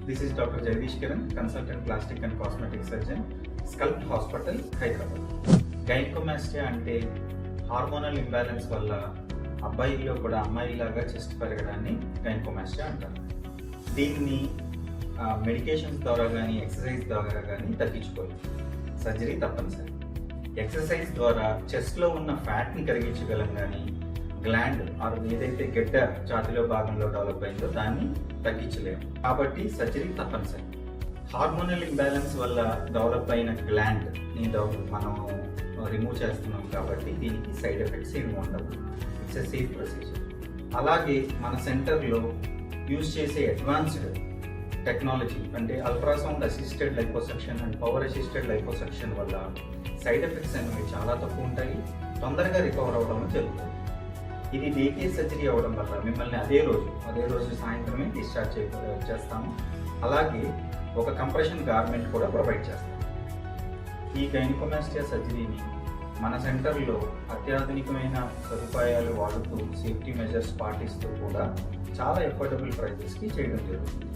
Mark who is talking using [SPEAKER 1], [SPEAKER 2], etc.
[SPEAKER 1] This is Dr. Jagdish Kiran, consultant plastic and cosmetic surgeon, Sculpt Hospital, Hyderabad. Gynaecomastia అంటే hormonal imbalance వల్ల అబ్బాయిల్లో కూడా అమ్మాయిలాగా chest పెరగడాన్ని gynaecomastia అంటారు. దీన్ని medications ద్వారా కానీ ఎక్సర్సైజ్ ద్వారా కానీ తగ్గించుకోలేదు. సర్జరీ తప్పనిసరి. ఎక్సర్సైజ్ ద్వారా చెస్ట్లో ఉన్న ఫ్యాట్ని కరిగించగలం కానీ గ్లాండ్ ఏదైతే గెడ్డ ఛాతీలో భాగంలో డెవలప్ అయిందో దాన్ని తగ్గించలేము. కాబట్టి సర్జరీ తప్పనిసరి. హార్మోనల్ ఇంబ్యాలెన్స్ వల్ల డెవలప్ అయిన గ్లాండ్ని మనం రిమూవ్ చేస్తున్నాం కాబట్టి దీనికి సైడ్ ఎఫెక్ట్స్ ఏమి ఉండవు. It's a safe procedure. అలాగే మన సెంటర్లో యూజ్ చేసే అడ్వాన్స్డ్ టెక్నాలజీ అంటే ultrasound assisted liposuction and power assisted liposuction వల్ల సైడ్ ఎఫెక్ట్స్ అనేవి చాలా తక్కువ ఉంటాయి. తొందరగా రికవర్ అవ్వడం జరుగుతుంది. ఇది డే కేర్ సర్జరీ అవ్వడం వల్ల మిమ్మల్ని అదే రోజు సాయంత్రమే డిశ్చార్జ్ చేస్తాము. అలాగే ఒక కంప్రెషన్ గార్మెంట్ కూడా ప్రొవైడ్ చేస్తాము. ఈ గైనకోమాస్టియా సర్జరీని మన సెంటర్లో అత్యాధునికమైన సదుపాయాలు వాడుతూ సేఫ్టీ మెజర్స్ పాటిస్తూ కూడా చాలా ఎఫోర్డబుల్ ప్రైజెస్కి చేయడం జరుగుతుంది.